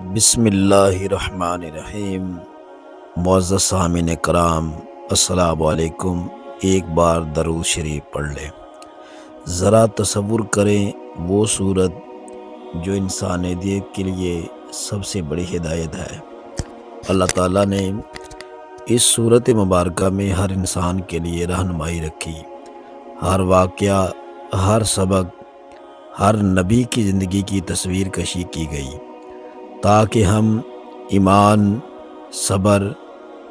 بسم اللہ الرحمن الرحیم۔ معزز سامعین کرام، السلام علیکم۔ ایک بار درود شریف پڑھ لیں۔ ذرا تصور کریں وہ صورت جو انسانیت کے لیے سب سے بڑی ہدایت ہے۔ اللہ تعالیٰ نے اس صورت مبارکہ میں ہر انسان کے لیے رہنمائی رکھی۔ ہر واقعہ، ہر سبق، ہر نبی کی زندگی کی تصویر کشی کی گئی تاکہ ہم ایمان، صبر،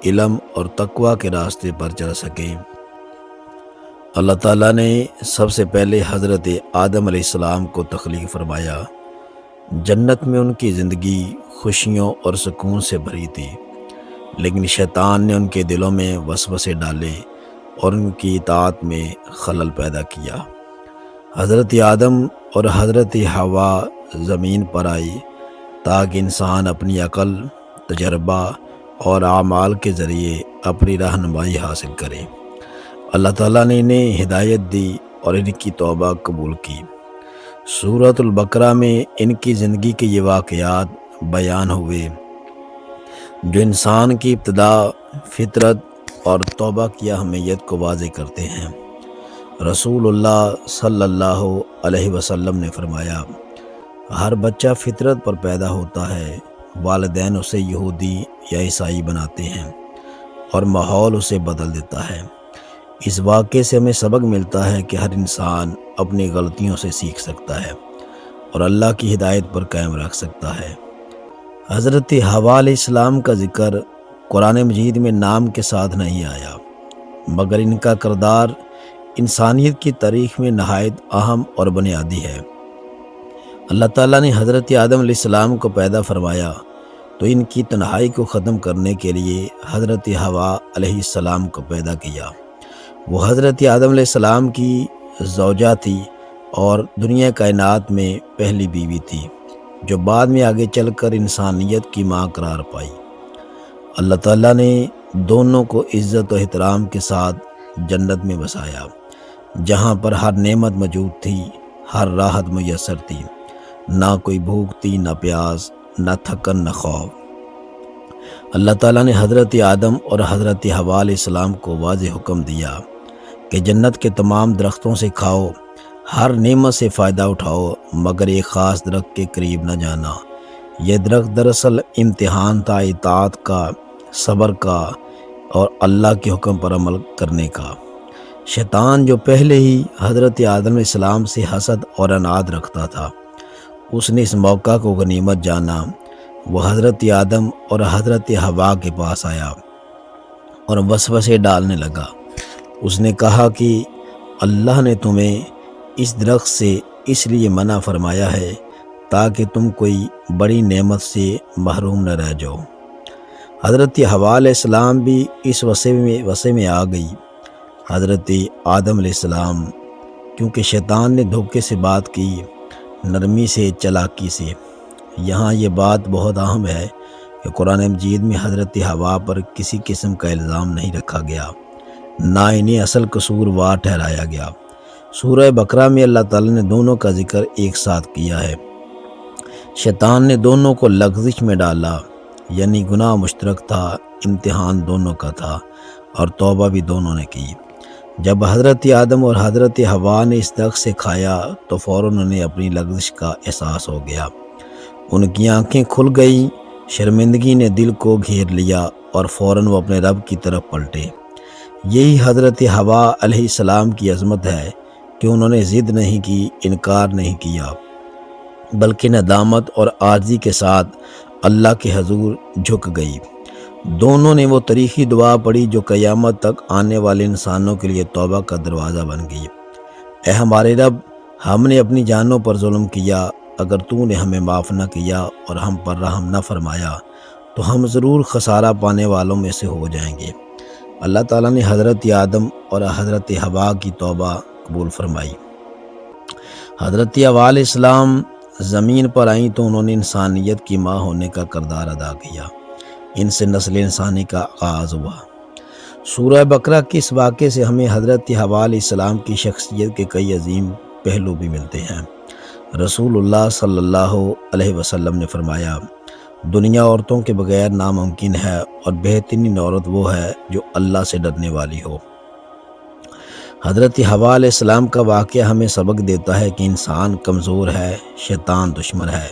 علم اور تقوی کے راستے پر چل سکیں۔ اللہ تعالیٰ نے سب سے پہلے حضرت آدم علیہ السلام کو تخلیق فرمایا۔ جنت میں ان کی زندگی خوشیوں اور سکون سے بھری تھی، لیکن شیطان نے ان کے دلوں میں وسوسے ڈالے اور ان کی اطاعت میں خلل پیدا کیا۔ حضرت آدم اور حضرت حوا زمین پر آئی تاکہ انسان اپنی عقل، تجربہ اور اعمال کے ذریعے اپنی رہنمائی حاصل کرے۔ اللہ تعالیٰ نے انہیں ہدایت دی اور ان کی توبہ قبول کی۔ سورۃ البقرہ میں ان کی زندگی کے یہ واقعات بیان ہوئے جو انسان کی ابتدا، فطرت اور توبہ کی اہمیت کو واضح کرتے ہیں۔ رسول اللہ صلی اللہ علیہ وسلم نے فرمایا، ہر بچہ فطرت پر پیدا ہوتا ہے۔ والدین اسے یہودی یا عیسائی بناتے ہیں اور ماحول اسے بدل دیتا ہے۔ اس واقعے سے ہمیں سبق ملتا ہے کہ ہر انسان اپنی غلطیوں سے سیکھ سکتا ہے اور اللہ کی ہدایت پر قائم رکھ سکتا ہے۔ حضرت حوا علیہ السلام کا ذکر قرآن مجید میں نام کے ساتھ نہیں آیا، مگر ان کا کردار انسانیت کی تاریخ میں نہایت اہم اور بنیادی ہے۔ اللہ تعالیٰ نے حضرت آدم علیہ السلام کو پیدا فرمایا تو ان کی تنہائی کو ختم کرنے کے لیے حضرت حوا علیہ السلام کو پیدا کیا۔ وہ حضرت آدم علیہ السلام کی زوجہ تھی اور دنیا کائنات میں پہلی بیوی تھی جو بعد میں آگے چل کر انسانیت کی ماں قرار پائی۔ اللہ تعالیٰ نے دونوں کو عزت و احترام کے ساتھ جنت میں بسایا، جہاں پر ہر نعمت موجود تھی، ہر راحت میسر تھی، نہ کوئی بھوک تھی، نہ پیاس، نہ تھکن، نہ خوف۔ اللہ تعالیٰ نے حضرت آدم اور حضرت حوا علیہ السلام کو واضح حکم دیا کہ جنت کے تمام درختوں سے کھاؤ، ہر نعمت سے فائدہ اٹھاؤ، مگر ایک خاص درخت کے قریب نہ جانا۔ یہ درخت دراصل امتحان تھا، اطاعت کا، صبر کا اور اللہ کے حکم پر عمل کرنے کا۔ شیطان جو پہلے ہی حضرت آدم علیہ السلام سے حسد اور عناد رکھتا تھا، اس نے اس موقع کو غنیمت جانا۔ وہ حضرت آدم اور حضرت حوا کے پاس آیا اور وسوسے ڈالنے لگا۔ اس نے کہا کہ اللہ نے تمہیں اس درخت سے اس لیے منع فرمایا ہے تاکہ تم کوئی بڑی نعمت سے محروم نہ رہ جاؤ۔ حضرت حوا علیہ السلام بھی اس وسع میں آ گئی۔ حضرت آدم علیہ السلام، کیونکہ شیطان نے دھوکے سے بات کی، نرمی سے، چالاکی سے۔ یہاں یہ بات بہت اہم ہے کہ قرآن مجید میں حضرت حوا پر کسی قسم کا الزام نہیں رکھا گیا، نہ انہیں اصل قصوروار ٹھہرایا گیا۔ سورہ بقرہ میں اللہ تعالیٰ نے دونوں کا ذکر ایک ساتھ کیا ہے۔ شیطان نے دونوں کو لغزش میں ڈالا، یعنی گناہ مشترک تھا، امتحان دونوں کا تھا اور توبہ بھی دونوں نے کی۔ جب حضرت آدم اور حضرت حوا نے اس درخت سے کھایا تو فوراً انہیں اپنی لغزش کا احساس ہو گیا۔ ان کی آنکھیں کھل گئیں، شرمندگی نے دل کو گھیر لیا اور فوراً وہ اپنے رب کی طرف پلٹے۔ یہی حضرت حوا علیہ السلام کی عظمت ہے کہ انہوں نے ضد نہیں کی، انکار نہیں کیا، بلکہ ندامت اور عاجزی کے ساتھ اللہ کے حضور جھک گئی۔ دونوں نے وہ تاریخی دعا پڑھی جو قیامت تک آنے والے انسانوں کے لیے توبہ کا دروازہ بن گئی۔ اے ہمارے رب، ہم نے اپنی جانوں پر ظلم کیا، اگر تو نے ہمیں معاف نہ کیا اور ہم پر رحم نہ فرمایا تو ہم ضرور خسارہ پانے والوں میں سے ہو جائیں گے۔ اللہ تعالیٰ نے حضرت آدم اور حضرت حوا کی توبہ قبول فرمائی۔ حضرت حوا علیہ السلام زمین پر آئیں تو انہوں نے انسانیت کی ماں ہونے کا کردار ادا کیا۔ ان سے نسل انسانی کا آغاز ہوا۔ سورہ بقرہ کے اس واقعے سے ہمیں حضرت حوا علیہ السلام کی شخصیت کے کئی عظیم پہلو بھی ملتے ہیں۔ رسول اللہ صلی اللہ علیہ وسلم نے فرمایا، دنیا عورتوں کے بغیر ناممکن ہے، اور بہترین عورت وہ ہے جو اللہ سے ڈرنے والی ہو۔ حضرت حوا علیہ السلام کا واقعہ ہمیں سبق دیتا ہے کہ انسان کمزور ہے، شیطان دشمن ہے،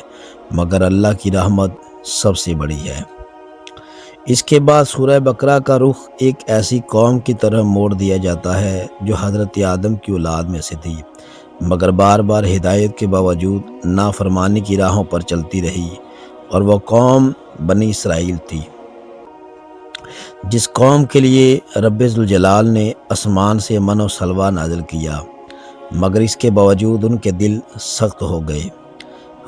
مگر اللہ کی رحمت سب سے بڑی ہے۔ اس کے بعد سورہ بقرہ کا رخ ایک ایسی قوم کی طرح موڑ دیا جاتا ہے جو حضرت آدم کی اولاد میں سے تھی، مگر بار بار ہدایت کے باوجود نافرمانی کی راہوں پر چلتی رہی، اور وہ قوم بنی اسرائیل تھی، جس قوم کے لیے رب ذوالجلال نے آسمان سے من و سلوہ نازل کیا، مگر اس کے باوجود ان کے دل سخت ہو گئے۔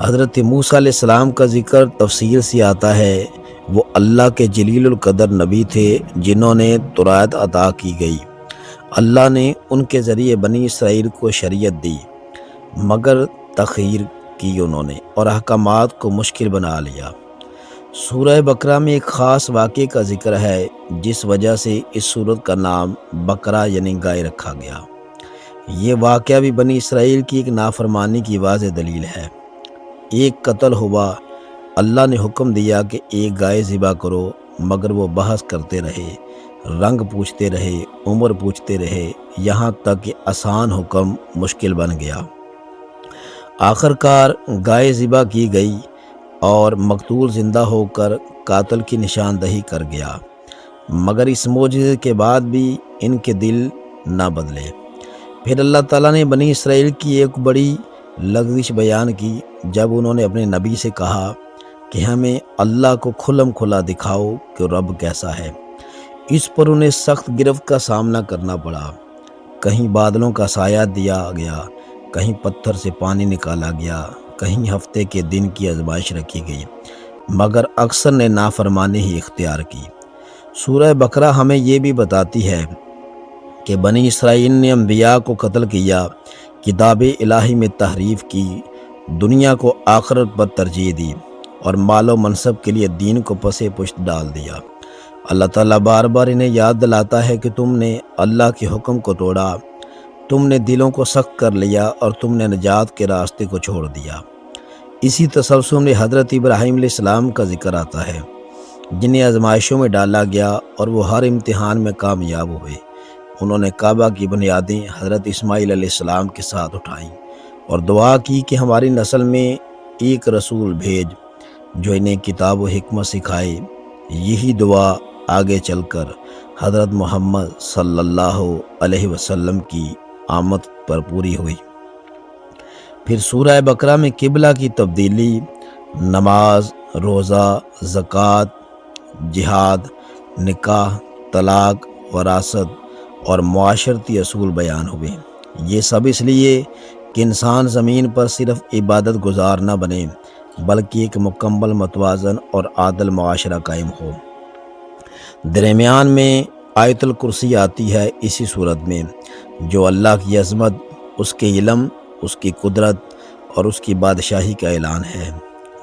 حضرت موسیٰ علیہ السلام کا ذکر تفصیل سے آتا ہے۔ وہ اللہ کے جلیل القدر نبی تھے جنہوں نے تورات عطا کی گئی۔ اللہ نے ان کے ذریعے بنی اسرائیل کو شریعت دی، مگر تخیر کی انہوں نے اور احکامات کو مشکل بنا لیا۔ سورہ بقرہ میں ایک خاص واقعے کا ذکر ہے جس وجہ سے اس سورت کا نام بقرہ یعنی گائے رکھا گیا۔ یہ واقعہ بھی بنی اسرائیل کی ایک نافرمانی کی واضح دلیل ہے۔ ایک قتل ہوا، اللہ نے حکم دیا کہ ایک گائے ذبح کرو، مگر وہ بحث کرتے رہے، رنگ پوچھتے رہے، عمر پوچھتے رہے، یہاں تک کہ آسان حکم مشکل بن گیا۔ آخر کار گائے ذبح کی گئی اور مقتول زندہ ہو کر قاتل کی نشاندہی کر گیا، مگر اس معجزے کے بعد بھی ان کے دل نہ بدلے۔ پھر اللہ تعالیٰ نے بنی اسرائیل کی ایک بڑی لغزش بیان کی جب انہوں نے اپنے نبی سے کہا کہ ہمیں اللہ کو کھلم کھلا دکھاؤ کہ رب کیسا ہے۔ اس پر انہیں سخت گرفت کا سامنا کرنا پڑا۔ کہیں بادلوں کا سایہ دیا گیا، کہیں پتھر سے پانی نکالا گیا، کہیں ہفتے کے دن کی آزمائش رکھی گئی، مگر اکثر نے نافرمانی ہی اختیار کی۔ سورہ بقرہ ہمیں یہ بھی بتاتی ہے کہ بنی اسرائیل نے انبیاء کو قتل کیا، کتاب الہی میں تحریف کی، دنیا کو آخرت پر ترجیح دی، اور مال و منصب کے لیے دین کو پس پشت ڈال دیا۔ اللہ تعالیٰ بار بار انہیں یاد دلاتا ہے کہ تم نے اللہ کے حکم کو توڑا، تم نے دلوں کو سخت کر لیا اور تم نے نجات کے راستے کو چھوڑ دیا۔ اسی تسلسل میں حضرت ابراہیم علیہ السلام کا ذکر آتا ہے، جنہیں آزمائشوں میں ڈالا گیا اور وہ ہر امتحان میں کامیاب ہوئے۔ انہوں نے کعبہ کی بنیادیں حضرت اسماعیل علیہ السلام کے ساتھ اٹھائیں اور دعا کی کہ ہماری نسل میں ایک رسول بھیج جو انہیں کتاب و حکمت سکھائے۔ یہی دعا آگے چل کر حضرت محمد صلی اللہ علیہ وسلم کی آمد پر پوری ہوئی۔ پھر سورہ بقرہ میں قبلہ کی تبدیلی، نماز، روزہ، زکوٰۃ، جہاد، نکاح، طلاق، وراثت اور معاشرتی اصول بیان ہوئے۔ یہ سب اس لیے کہ انسان زمین پر صرف عبادت گزار نہ بنے بلکہ ایک مکمل متوازن اور عادل معاشرہ قائم ہو۔ درمیان میں آیت الکرسی آتی ہے اسی صورت میں، جو اللہ کی عظمت، اس کے علم، اس کی قدرت اور اس کی بادشاہی کا اعلان ہے۔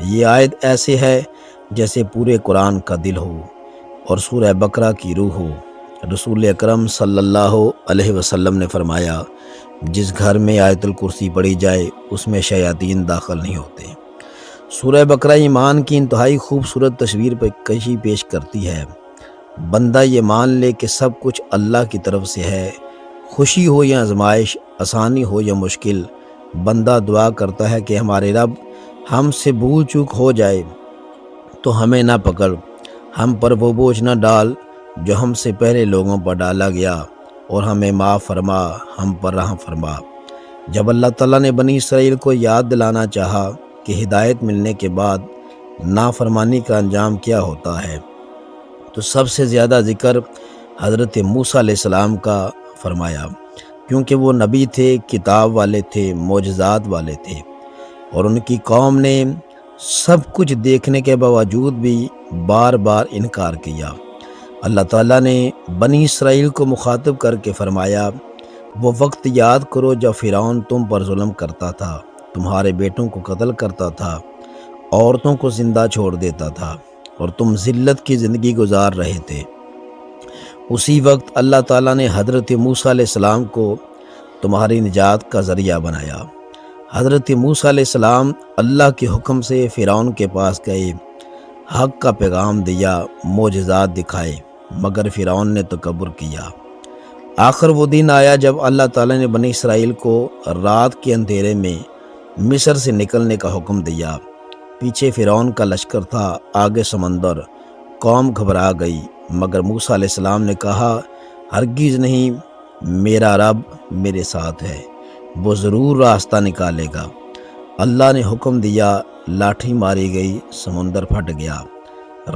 یہ آیت ایسے ہے جیسے پورے قرآن کا دل ہو اور سورہ بقرہ کی روح ہو۔ رسول اکرم صلی اللہ علیہ وسلم نے فرمایا، جس گھر میں آیت الکرسی پڑھی جائے اس میں شیاطین داخل نہیں ہوتے۔ سورہ بقرہ ایمان کی انتہائی خوبصورت تصویر پر کشی پیش کرتی ہے۔ بندہ یہ مان لے کہ سب کچھ اللہ کی طرف سے ہے، خوشی ہو یا آزمائش، آسانی ہو یا مشکل، بندہ دعا کرتا ہے کہ ہمارے رب ہم سے بھول چوک ہو جائے تو ہمیں نہ پکڑ، ہم پر وہ بوجھ نہ ڈال جو ہم سے پہلے لوگوں پر ڈالا گیا، اور ہمیں معاف فرما، ہم پر رحم فرما۔ جب اللہ تعالیٰ نے بنی اسرائیل کو یاد دلانا چاہا کہ ہدایت ملنے کے بعد نافرمانی کا انجام کیا ہوتا ہے، تو سب سے زیادہ ذکر حضرت موسیٰ علیہ السلام کا فرمایا، کیونکہ وہ نبی تھے، کتاب والے تھے، معجزات والے تھے، اور ان کی قوم نے سب کچھ دیکھنے کے باوجود بھی بار بار انکار کیا۔ اللہ تعالیٰ نے بنی اسرائیل کو مخاطب کر کے فرمایا، وہ وقت یاد کرو جب فرعون تم پر ظلم کرتا تھا، تمہارے بیٹوں کو قتل کرتا تھا، عورتوں کو زندہ چھوڑ دیتا تھا، اور تم ذلت کی زندگی گزار رہے تھے۔ اسی وقت اللہ تعالیٰ نے حضرت موسیٰ علیہ السلام کو تمہاری نجات کا ذریعہ بنایا۔ حضرت موسیٰ علیہ السلام اللہ کے حکم سے فرعون کے پاس گئے۔ حق کا پیغام دیا، معجزات دکھائے، مگر فرعون نے تکبر کیا۔ آخر وہ دن آیا جب اللہ تعالیٰ نے بنی اسرائیل کو رات کے اندھیرے میں مصر سے نکلنے کا حکم دیا۔ پیچھے فرعون کا لشکر تھا، آگے سمندر۔ قوم گھبرا گئی، مگر موسیٰ علیہ السلام نے کہا، ہرگز نہیں، میرا رب میرے ساتھ ہے، وہ ضرور راستہ نکالے گا۔ اللہ نے حکم دیا، لاٹھی ماری گئی، سمندر پھٹ گیا،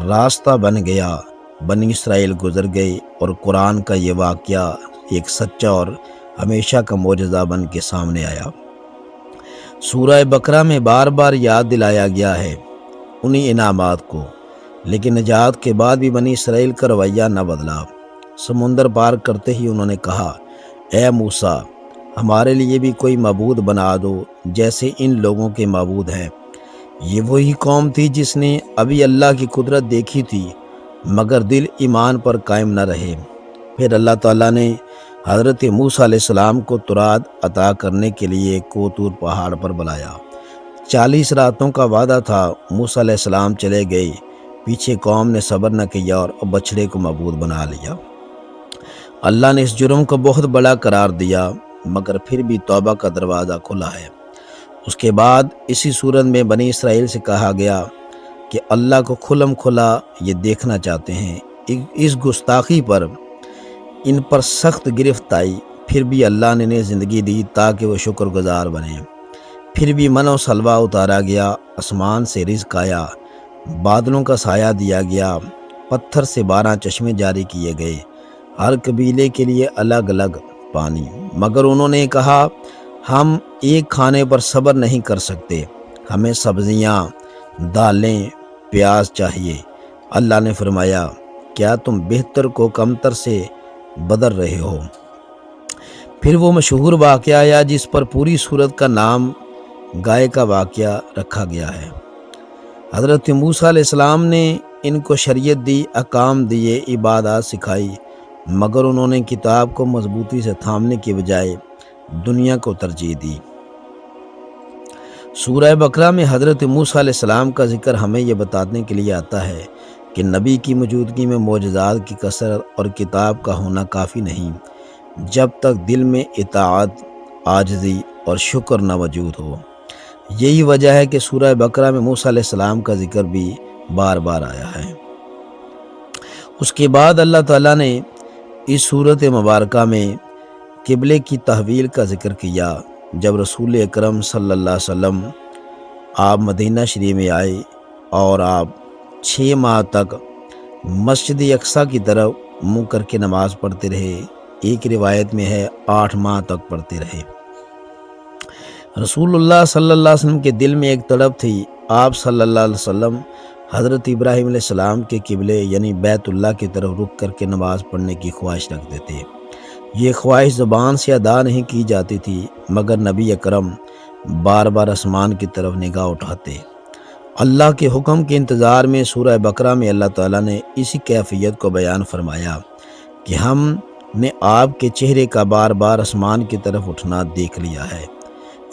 راستہ بن گیا، بنی اسرائیل گزر گئی، اور قرآن کا یہ واقعہ ایک سچا اور ہمیشہ کا معجزہ بن کے سامنے آیا۔ سورہ بقرہ میں بار بار یاد دلایا گیا ہے انہی انعامات کو، لیکن نجات کے بعد بھی بنی اسرائیل کا رویہ نہ بدلا۔ سمندر پار کرتے ہی انہوں نے کہا، اے موسیٰ، ہمارے لیے بھی کوئی معبود بنا دو جیسے ان لوگوں کے معبود ہیں۔ یہ وہی قوم تھی جس نے ابھی اللہ کی قدرت دیکھی تھی، مگر دل ایمان پر قائم نہ رہے۔ پھر اللہ تعالیٰ نے حضرت موسیٰ علیہ السلام کو تورات عطا کرنے کے لیے کوطور پہاڑ پر بلایا۔ 40 راتوں کا وعدہ تھا، موسیٰ علیہ السلام چلے گئے، پیچھے قوم نے صبر نہ کیا اور بچھڑے کو معبود بنا لیا۔ اللہ نے اس جرم کو بہت بڑا قرار دیا، مگر پھر بھی توبہ کا دروازہ کھلا ہے۔ اس کے بعد اسی صورت میں بنی اسرائیل سے کہا گیا کہ اللہ کو کھلم کھلا یہ دیکھنا چاہتے ہیں۔ اس گستاخی پر ان پر سخت گرفت آئی، پھر بھی اللہ نے انہیں زندگی دی تاکہ وہ شکر گزار بنیں۔ پھر بھی من و سلوہ اتارا گیا، آسمان سے رزق آیا، بادلوں کا سایہ دیا گیا، پتھر سے 12 چشمے جاری کیے گئے، ہر قبیلے کے لیے الگ الگ پانی، مگر انہوں نے کہا، ہم ایک کھانے پر صبر نہیں کر سکتے، ہمیں سبزیاں، دالیں، پیاز چاہیے۔ اللہ نے فرمایا، کیا تم بہتر کو کمتر سے بدل رہے ہو؟ پھر وہ مشہور واقعہ آیا جس پر پوری سورت کا نام گائے کا واقعہ رکھا گیا ہے۔ حضرت موسیٰ علیہ السلام نے ان کو شریعت دی، احکام دیے، عبادات سکھائی، مگر انہوں نے کتاب کو مضبوطی سے تھامنے کی بجائے دنیا کو ترجیح دی۔ سورہ بقرہ میں حضرت موسیٰ علیہ السلام کا ذکر ہمیں یہ بتانے کے لیے آتا ہے کہ نبی کی موجودگی میں معجزات کی کثرت اور کتاب کا ہونا کافی نہیں، جب تک دل میں اطاعت، عاجزی اور شکر نہ موجود ہو۔ یہی وجہ ہے کہ سورہ بقرہ میں موسیٰ علیہ السلام کا ذکر بھی بار بار آیا ہے۔ اس کے بعد اللہ تعالیٰ نے اس سورت مبارکہ میں قبلے کی تحویل کا ذکر کیا۔ جب رسول اکرم صلی اللہ علیہ وسلم آپ مدینہ شریف میں آئے اور آپ 6 ماہ تک مسجد اقصیٰ کی طرف منہ کر کے نماز پڑھتے رہے، ایک روایت میں ہے 8 ماہ تک پڑھتے رہے۔ رسول اللہ صلی اللہ علیہ وسلم کے دل میں ایک تڑپ تھی، آپ صلی اللہ علیہ وسلم حضرت ابراہیم علیہ السلام کے قبلے یعنی بیت اللہ کی طرف رک کر کے نماز پڑھنے کی خواہش رکھتے تھے۔ یہ خواہش زبان سے ادا نہیں کی جاتی تھی، مگر نبی اکرم بار بار آسمان کی طرف نگاہ اٹھاتے۔ اللہ کے حکم کے انتظار میں سورہ بقرہ میں اللہ تعالیٰ نے اسی کیفیت کو بیان فرمایا کہ ہم نے آپ کے چہرے کا بار بار آسمان کی طرف اٹھنا دیکھ لیا ہے۔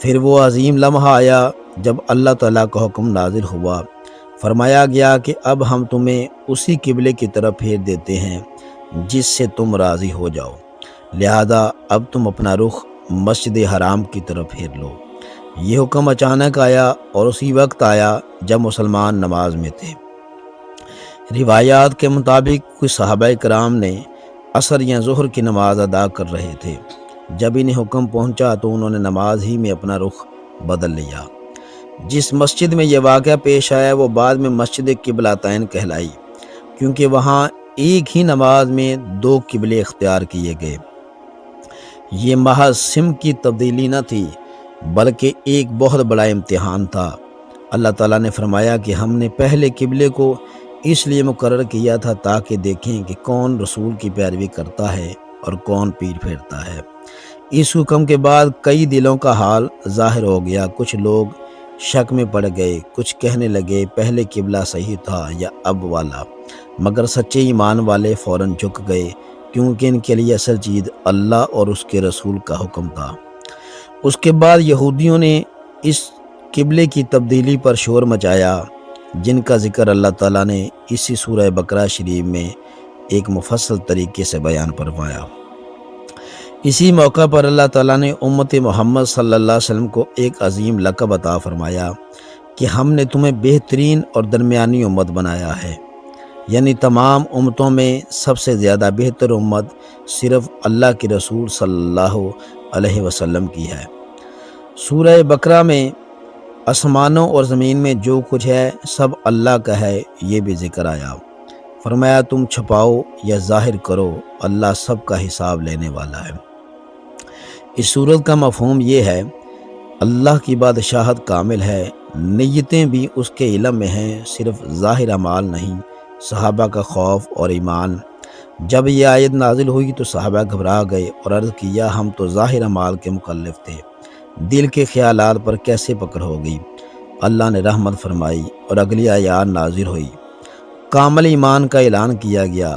پھر وہ عظیم لمحہ آیا جب اللہ تعالیٰ کا حکم نازل ہوا، فرمایا گیا کہ اب ہم تمہیں اسی قبلے کی طرف پھیر دیتے ہیں جس سے تم راضی ہو جاؤ، لہذا اب تم اپنا رخ مسجد حرام کی طرف پھیر لو۔ یہ حکم اچانک آیا اور اسی وقت آیا جب مسلمان نماز میں تھے۔ روایات کے مطابق کچھ صحابہ کرام نے عصر یا ظہر کی نماز ادا کر رہے تھے، جب انہیں حکم پہنچا تو انہوں نے نماز ہی میں اپنا رخ بدل لیا۔ جس مسجد میں یہ واقعہ پیش آیا وہ بعد میں مسجد قبلتین کہلائی، کیونکہ وہاں ایک ہی نماز میں 2 قبلے اختیار کیے گئے۔ یہ محض سمت کی تبدیلی نہ تھی، بلکہ ایک بہت بڑا امتحان تھا۔ اللہ تعالیٰ نے فرمایا کہ ہم نے پہلے قبلے کو اس لیے مقرر کیا تھا تاکہ دیکھیں کہ کون رسول کی پیروی کرتا ہے اور کون پیٹ پھیرتا ہے۔ اس حکم کے بعد کئی دلوں کا حال ظاہر ہو گیا، کچھ لوگ شک میں پڑ گئے، کچھ کہنے لگے پہلے قبلہ صحیح تھا یا اب والا، مگر سچے ایمان والے فوراً جھک گئے، کیونکہ ان کے لیے اصل چیز اللہ اور اس کے رسول کا حکم تھا۔ اس کے بعد یہودیوں نے اس قبلے کی تبدیلی پر شور مچایا، جن کا ذکر اللہ تعالیٰ نے اسی سورہ بقرہ شریف میں ایک مفصل طریقے سے بیان فرمایا۔ اسی موقع پر اللہ تعالیٰ نے امت محمد صلی اللہ علیہ وسلم کو ایک عظیم لقب عطا فرمایا کہ ہم نے تمہیں بہترین اور درمیانی امت بنایا ہے، یعنی تمام امتوں میں سب سے زیادہ بہتر امت صرف اللہ کے رسول صلی اللہ علیہ وسلم کی ہے۔ سورہ بقرہ میں آسمانوں اور زمین میں جو کچھ ہے سب اللہ کا ہے، یہ بھی ذکر آیا۔ فرمایا تم چھپاؤ یا ظاہر کرو، اللہ سب کا حساب لینے والا ہے۔ اس صورت کا مفہوم یہ ہے، اللہ کی بادشاہت کامل ہے، نیتیں بھی اس کے علم میں ہیں، صرف ظاہر اعمال نہیں۔ صحابہ کا خوف اور ایمان۔ جب یہ آیت نازل ہوئی تو صحابہ گھبرا گئے اور عرض کیا ہم تو ظاہر اعمال کے مکلف تھے، دل کے خیالات پر کیسے پکڑ ہو گئی؟ اللہ نے رحمت فرمائی اور اگلی آیات نازل ہوئی۔ کامل ایمان کا اعلان کیا گیا۔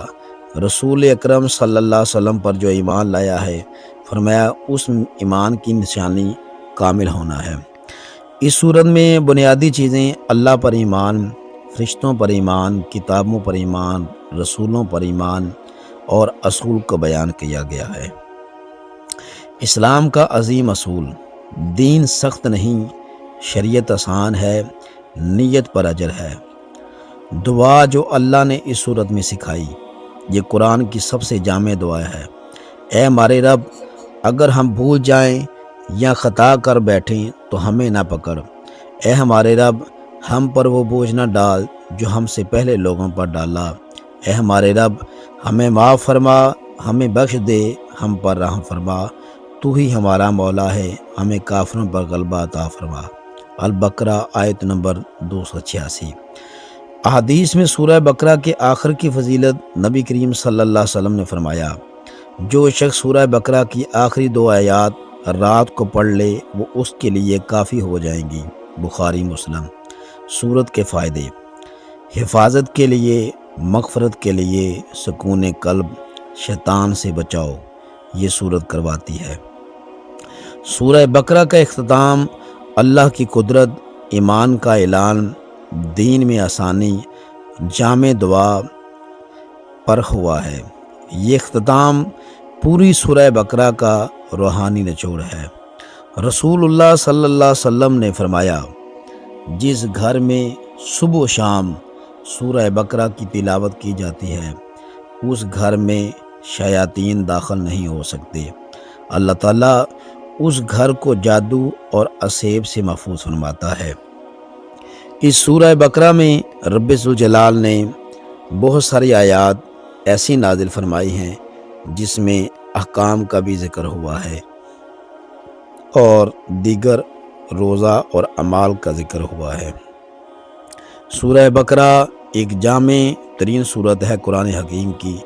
رسول اکرم صلی اللہ علیہ وسلم پر جو ایمان لایا ہے، فرمایا اس ایمان کی نشانی کامل ہونا ہے۔ اس صورت میں بنیادی چیزیں اللہ پر ایمان، فرشتوں پر ایمان، کتابوں پر ایمان، رسولوں پر ایمان اور اصول کو بیان کیا گیا ہے۔ اسلام کا عظیم اصول، دین سخت نہیں، شریعت آسان ہے، نیت پر اجر ہے۔ دعا جو اللہ نے اس صورت میں سکھائی، یہ قرآن کی سب سے جامع دعا ہے۔ اے ہمارے رب، اگر ہم بھول جائیں یا خطا کر بیٹھیں تو ہمیں نہ پکڑ۔ اے ہمارے رب، ہم پر وہ بوجھ نہ ڈال جو ہم سے پہلے لوگوں پر ڈالا۔ اے ہمارے رب، ہمیں معاف فرما، ہمیں بخش دے، ہم پر رحم فرما، تو ہی ہمارا مولا ہے، ہمیں کافروں پر غلبہ عطا فرما۔ البقرہ آیت نمبر 286۔ احادیث میں سورہ بقرہ کے آخر کی فضیلت نبی کریم صلی اللہ علیہ وسلم نے فرمایا، جو شخص سورہ بقرہ کی آخری 2 آیات رات کو پڑھ لے وہ اس کے لیے کافی ہو جائیں گی۔ بخاری مسلم۔ سورت کے فائدے: حفاظت کے لیے، مغفرت کے لیے، سکون قلب، شیطان سے بچاؤ یہ سورت کرواتی ہے۔ سورہ بقرہ کا اختتام اللہ کی قدرت، ایمان کا اعلان، دین میں آسانی، جامع دعا پر ہوا ہے۔ یہ اختتام پوری سورہ بقرہ کا روحانی نچوڑ ہے۔ رسول اللہ صلی اللہ علیہ وسلم نے فرمایا، جس گھر میں صبح و شام سورہ بقرہ کی تلاوت کی جاتی ہے اس گھر میں شیاطین داخل نہیں ہو سکتے۔ اللہ تعالیٰ اس گھر کو جادو اور عصیب سے محفوظ فرماتا ہے۔ اس سورہ بقرہ میں رب ذوالجلال نے بہت ساری آیات ایسی نازل فرمائی ہیں جس میں احکام کا بھی ذکر ہوا ہے اور دیگر روزہ اور اعمال کا ذکر ہوا ہے۔ سورہ بقرہ ایک جامع ترین صورت ہے قرآن حکیم کی،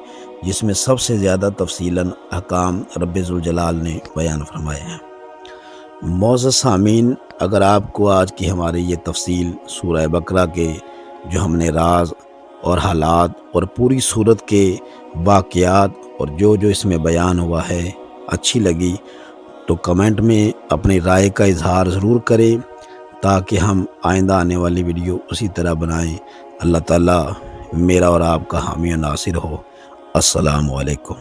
جس میں سب سے زیادہ تفصیلاً احکام رب ذوالجلال نے بیان فرمائے ہیں۔ معزز سامعین، اگر آپ کو آج کی ہماری یہ تفصیل سورہ بقرہ کے جو ہم نے راز اور حالات اور پوری صورت کے واقعات اور جو اس میں بیان ہوا ہے اچھی لگی تو کمنٹ میں اپنی رائے کا اظہار ضرور کریں تاکہ ہم آئندہ آنے والی ویڈیو اسی طرح بنائیں۔ اللہ تعالیٰ میرا اور آپ کا حامی و ناصر ہو۔ السلام علیکم۔